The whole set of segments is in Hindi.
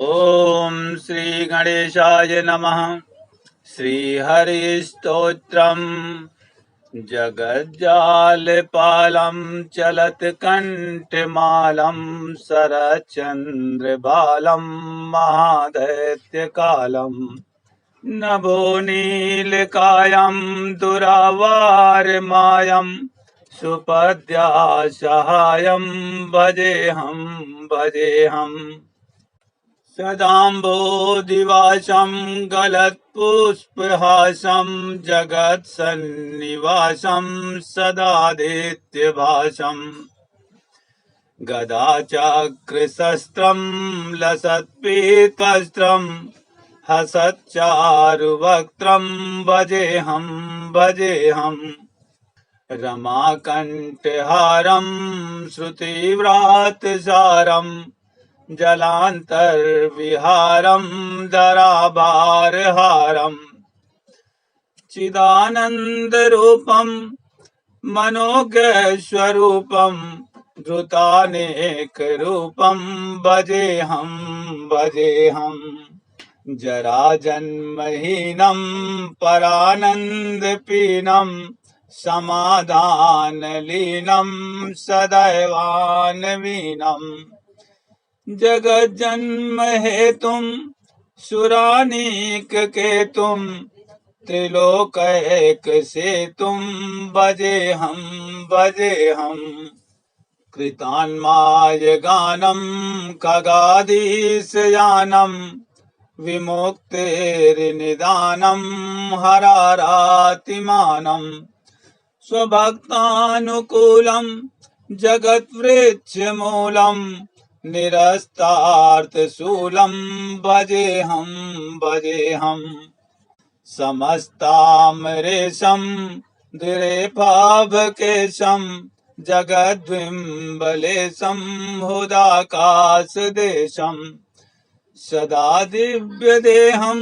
ओम श्री गणेशाय नमः। श्रीहरिस्तोत्रम् जगज्जालपालं चलत्कण्ठमालं शरच्चन्द्रबालं महादैत्यकालं नभो नीलकायं दुरावारमायं सुपद्यासहायं भजेऽहम् सदाम्बोधिवासं गलत्पुष्पहासं जगत्सन्निवासं सदादित्यभासं गदाचक्रशस्त्रं लसत्पीतवस्त्रं हसच्चारुवक्त्रं भजेऽहम् रमाकण्ठहारं श्रुतिव्रातसारं जलान्तर्विहारं दराभारहारम् चिदानन्दरूपं मनोज्ञस्वरूपं धृतानेकरूपं भजेऽहम् जराजन्महीनं परानन्दपीनं समाधानलीनं सदैवान्वीनम् जगज्जन्म हेतुं सुरानीककेतुं त्रिलोकैकसेतुं भजेऽहम् कृतान्मायगानं खगाधीशयानं विमुक्तेर्निदानं हरारातिमानं स्वभक्तानुकूलं जगद्वृक्षमूलं निरस्तार्थशूलं भजेऽहम् समस्तामरेशं द्विरेफाभकेशं जगद्विम्बलेशं हुदाकाशदेशं सदा दिव्यदेहं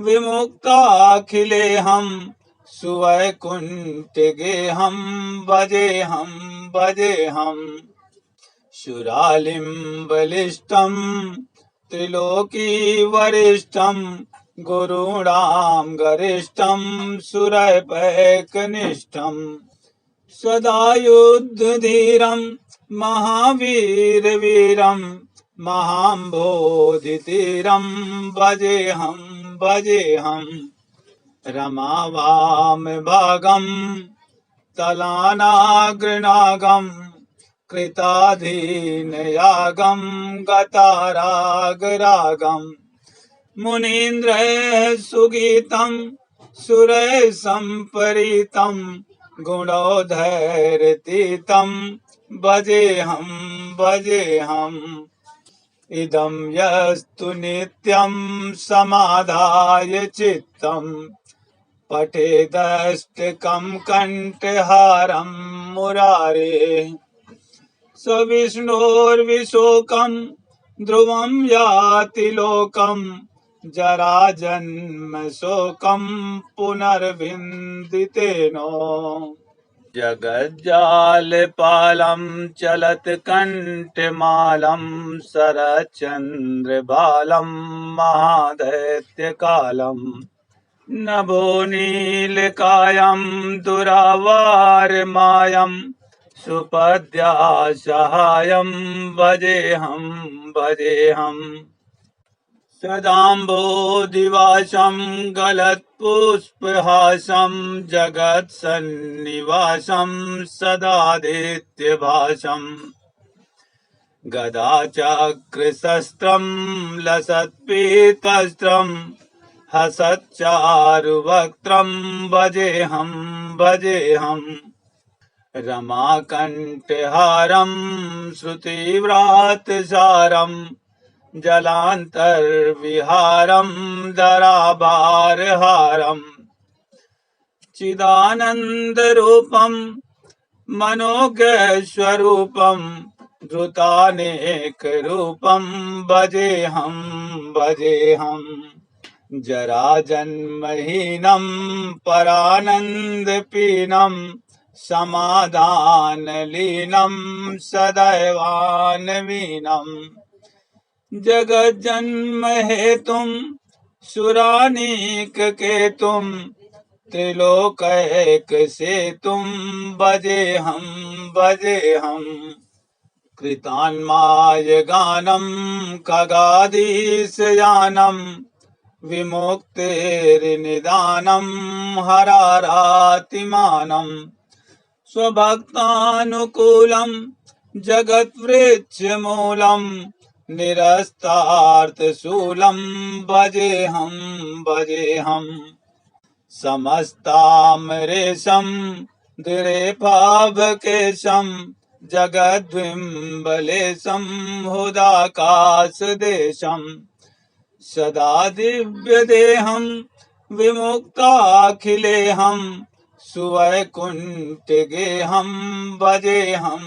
विमुक्ताखिलेऽहं सुवैकुण्ठगेहं भजेऽहम् शुरालिं बलिष्ठं त्रिलोकीवरिष्ठं गुरूणां गरिष्ठं सुरपैकनिष्ठं सदा युद्धधीरं महावीरवीरं महाम्बोधितीरं भजेऽहम् रमावामभागं तलानाग्रनागं कृताधीनयागं गतारागरागं मुनीन्द्रैः सुगीतं सुरैः सम्परीतं गुणोधैर्यतीतं भजेऽहम् इदं यस्तु नित्यं समाधाय चित्तं पठेदष्टकं कण्ठहारं मुरारेः स विष्णोर्विशोकं ध्रुवं याति लोकं जराजन्म शोकं पुनर्विन्दितेनो जगज्जालपालं चलत्कण्ठमालं शरच्चन्द्रबालं महादैत्यकालं नभो नीलकायं दुरावारमायं सुपद्यासहायं भजेऽहम् सदाम्बोधिवासं गलत्पुष्पहासं जगत्सन्निवासं सदादित्यभासं गदाचक्रशस्त्रं लसत्पीतवस्त्रं हसच्चारुवक्त्रं भजेऽहम् रमाकण्ठहारं श्रुतिव्रातसारं जलान्तर्विहारं दराभारहारम् चिदानन्दरूपं मनोज्ञस्वरूपं धृतानेकरूपं भजेऽहम् जराजन्महीनं परानन्दपीनं समाधानलीनं सदैवान्वीनम् जगज्जन्म हेतुम सुरानीक केतुम त्रिलोकैक सेतुम भजे हम कृतान्माय गानम खगाधीशयानम विमुक्तिर्निदानम हरारातिमानम स्वभक्तानुकूलम जगद्वृक्षमूलम निरस्तार्थशूलम भजे हम समस्तामरेशं दिरेफाभकेशं जगद्विम्बलेशं हुदाकाशदेशं सदा दिव्यदेहं विमुक्ताखिलेहं सुवैकुण्ठगेहं भजेहं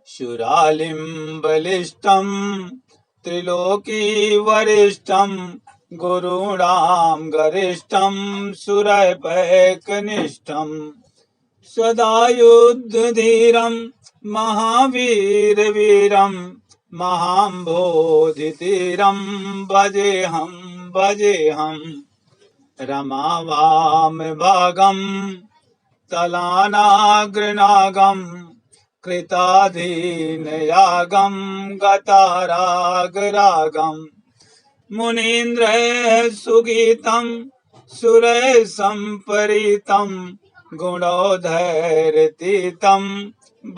शूरालिं बलिष्ठं त्रिलोकीवरिष्ठं गुरूणां गरिष्ठं सुरपैकनिष्ठं सदा युद्धधीरं महावीरवीरं महाम्भोधितीरं भजेहं रमावामभागं तलानाग्रनागं कृताधीनयागं गतारागरागम् मुनीन्द्रैः सुगीतं सुरैः सम्परीतं गुणोधैर्यतीतं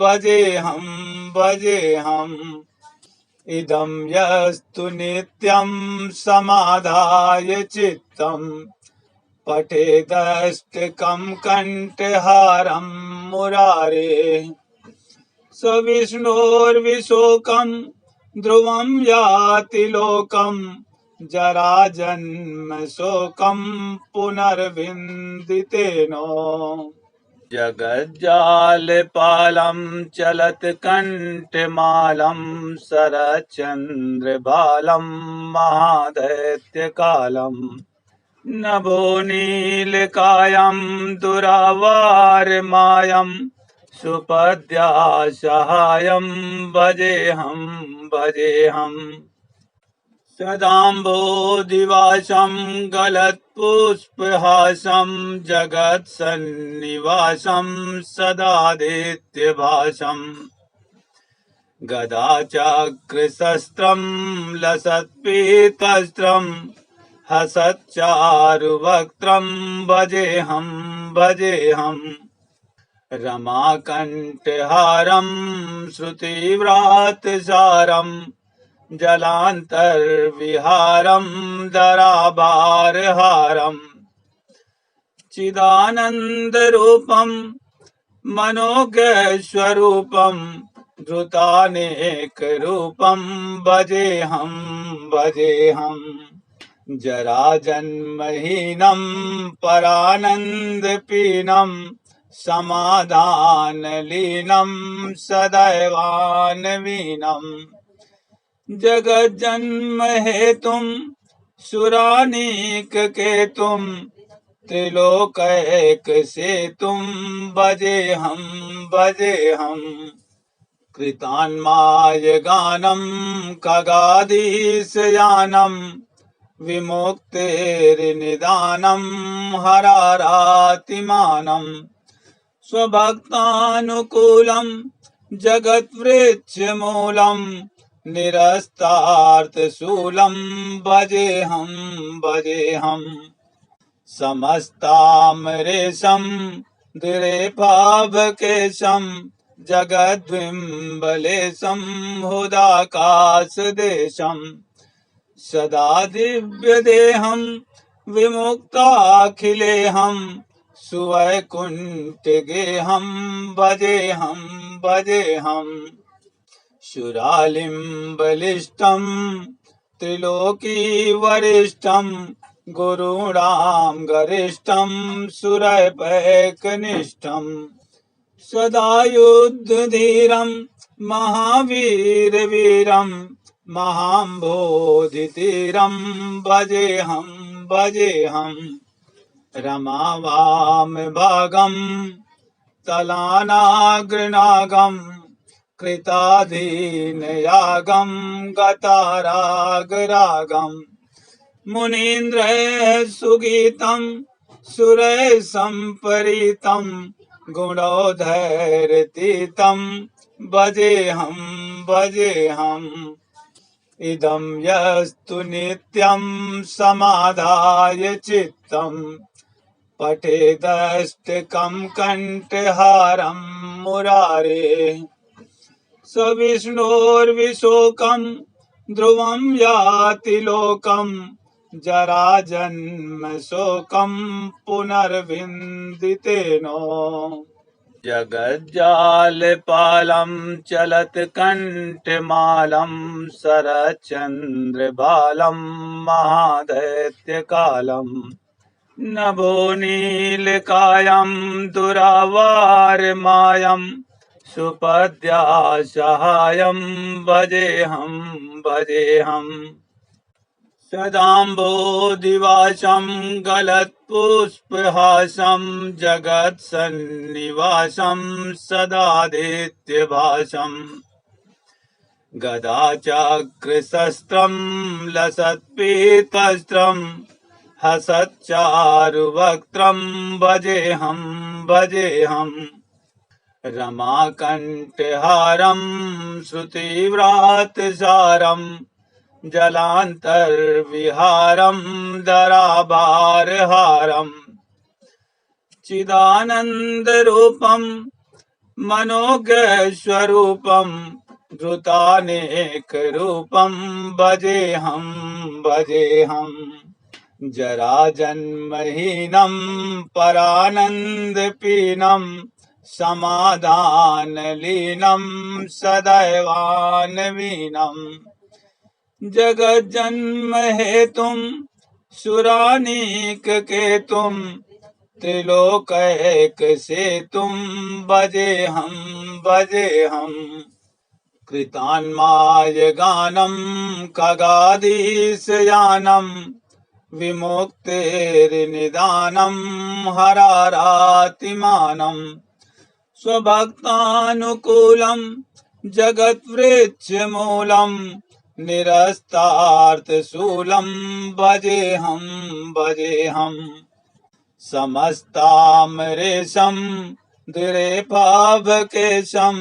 भजेहं इदं यस्तु नित्यं समाधाय चित्तं पठेदष्टकं कण्ठहारं मुरारेः स विष्णोर्विशोकं ध्रुवं याति लोकं जराजन्म शोकं पुनर्विन्दितेनो जगज्जालपालं चलत्कण्ठमालं शरच्चन्द्रबालं महादैत्यकालं नभो नीलकायं दुरावारमायं सुपद्यासहायं भजेहं सदाम्भोदिवासं गलत्पुष्पहासं जगत्सन्निवासं सदादित्यभासं गदाचक्रशस्त्रं लसत्पीतस्त्रं हसच्चारुवक्त्रं भजेहं रमाकण्ठहारं श्रुतिव्रातसारं जलान्तर्विहारं दराभारहारं चिदानन्दरूपं मनोज्ञस्वरूपं धृतानेकरूपं भजेहं जराजन्महीनं परानन्दपीनं समाधानलीनं सदैवान्वीनं जगज्जन्म हेतुं सुरानीककेतुं त्रिलोकैकसेतुं भजेहं कृतान्माय गानं खगाधीशयानं विमुक्तिर्निदानं हरारातिमानं स्वभक्तानुकूलं जगद्वृक्षमूलं निरस्तार्थशूलं भजेहं समस्तामरेशं दिरेफाभकेशं जगद्विम्बलेशं हुदाकाशदेशं सदा दिव्यदेहं विमुक्ताखिलेहं सुवैकुण्ठगेहं भजेहं शूरालिं बलिष्ठं त्रिलोकीवरिष्ठं गुरूणां गरिष्ठं सुरपैकनिष्ठं सदा युद्धधीरं महावीरवीरं महाम्भोधितीरं भजेहं रमावामभागं तलानाग्रनागं कृताधीनयागं गतारागरागम् मुनीन्द्रैः सुगीतं सुरैः सम्परीतं गुणोधैर्यतीतं भजेऽहम् इदं यस्तु नित्यं समाधाय चित्तं पठेदष्टकं कण्ठहारं मुरारेः स विष्णोर्विशोकं ध्रुवं याति लोकं जराजन्म शोकं पुनर्विन्दितेनो जगज्जालपालं चलत्कण्ठमालं शरच्चन्द्रबालं महादैत्यकालम् नभो नीलकायं दुरावारमायं सुपद्यासहायं भजेऽहम् सदाम्बोधिवासं गलत्पुष्पहासं जगत्सन्निवासं सदादित्यभासं गदाचक्रशस्त्रं लसत्पीतवस्त्रं हसच्चारुवक्त्रं भजेऽहम् रमाकण्ठहारं श्रुतिव्रातसारं जलान्तर्विहारं दराभारहारम् चिदानन्दरूपं मनोज्ञस्वरूपं धृतानेकरूपं भजेऽहम् जराजन्महीनं परानन्दपीनं समाधानलीनं सदैवान्वीनम् जगज्जन्महेतुं सुरानीककेतुं त्रिलोकैकसेतुं भजेऽहम् कृतान्मायगानं खगाधीशयानं विमुक्तेर्निदानं हरारातिमानं स्वभक्तानुकूलं जगद्वृक्षमूलं निरस्तार्थशूलं भजेऽहम् समस्तामरेशं दिरेपावकेशं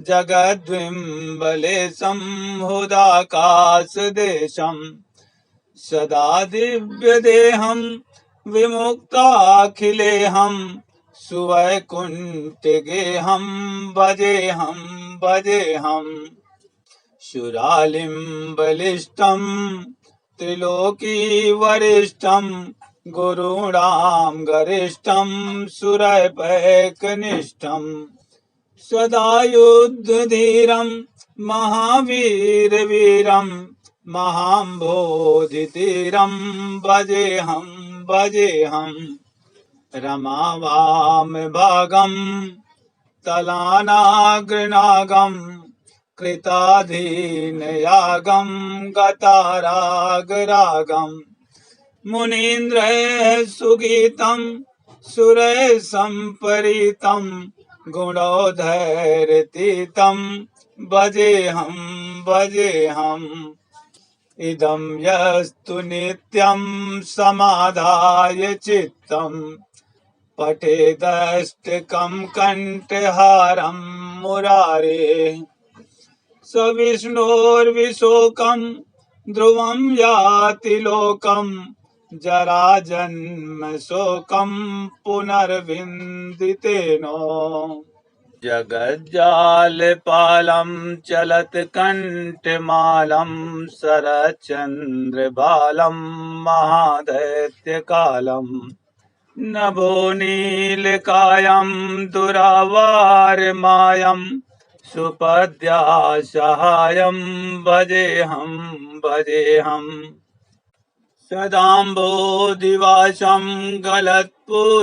जगद्विम्बलेशं हुदाकाशदेशं सदा दिव्यदेहं विमुक्ताखिलेऽहं सुवैकुण्ठगेहं भजेऽहम् शुरालिं बलिष्ठं त्रिलोकीवरिष्ठं गुरूणां गरिष्ठं सुरपैकनिष्ठं सदा युद्धधीरं महावीरवीरं महाम्भोधितीरं भजेऽहम् रमावामभागं तलानाग्रनागं कृताधीनयागं गतारागरागम् मुनीन्द्रैः सुगीतं सुरैः सम्परीतं गुणोधैर्यतीतं भजेऽहम् इदं यस्तु नित्यं समाधाय चित्तं पठेदष्टकं कण्ठहारं मुरारेः स विष्णोर्विशोकं ध्रुवं याति लोकं जराजन्म शोकं पुनर्विन्दितेनो जगज्जालपालं चलत्कण्ठमालं शरच्चन्द्रबालं महादैत्यकालम् नभो नीलकायं दुरावारमायं सुपद्यासहायं भजेऽहम् सदाम्बोधिवासं गलत्पुष्पहासं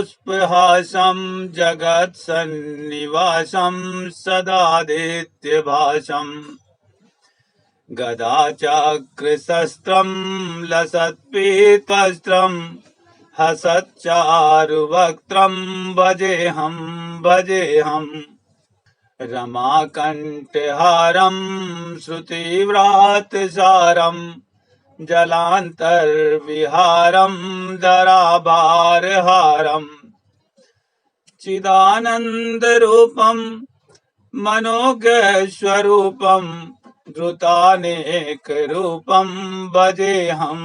जगत्सन्निवासं सदादित्यभासं गदाचक्रशस्त्रं लसत्पीतवस्त्रं हसच्चारुवक्त्रं भजेऽहम् रमाकण्ठहारं श्रुतिव्रातसारं जलान्तर्विहारं दराभारहारम् चिदानन्दरूपं मनोज्ञस्वरूपं धृतानेकरूपं भजेऽहं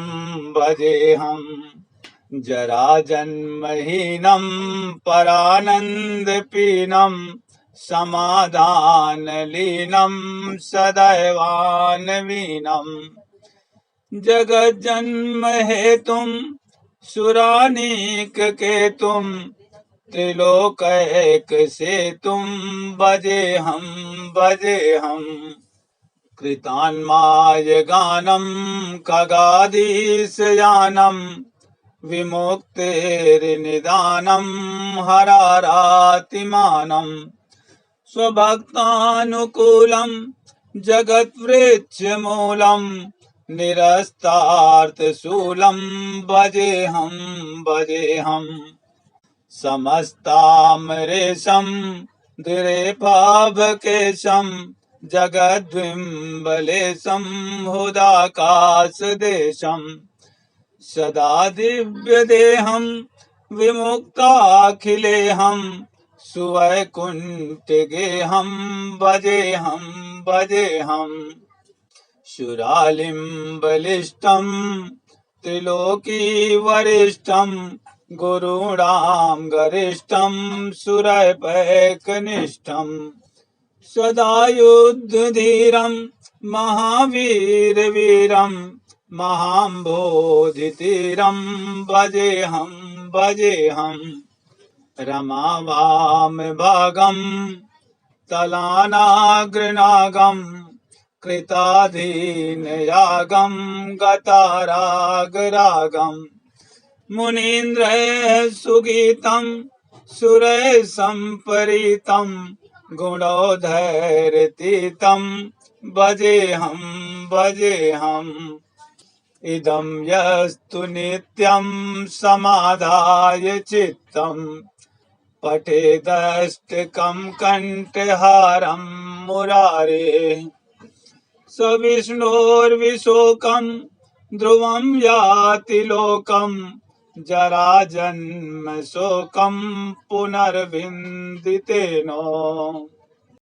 जराजन्महीनं परानन्दपीनं समाधानलीनं सदैवान्वीनं जगज्जन्महेतुं सुरानीककेतुं त्रिलोकैकसेतुं भजेऽहं कृतान्मायगानं खगाधीशयानं विमुक्तेर्निदानं हरारातिमानं स्वभक्तानुकूलं जगद्वृक्षमूलं निरस्तार्थशूलं भजेऽहं समस्तामरेशं दिरेफाभकेशं जगद्विम्बलेशं हुदाकाशदेशं सदा दिव्यदेहं विमुक्ताखिलेऽहं सुवैकुण्ठगेहं भजेऽहं शुरालिं बलिष्ठं त्रिलोकीवरिष्ठं गुरूणां गरिष्ठं सुरपैकनिष्ठं सदा युद्धधीरं महावीरवीरं महाम्बोधितीरं भजेऽहं रमावामभागं तलानाग्रनागं कृताधीनयागं गतारागरागं मुनीन्द्रैः सुरैः गुणोधैर्यतीतं भजेऽहं इदं यस्तु नित्यं समाधाय चित्तं पठेदष्टकं कण्ठहारं मुरारेः स विष्णोर्विशोकं ध्रुवं याति लोकं जराजन्मशोकं पुनर्विन्दितेनो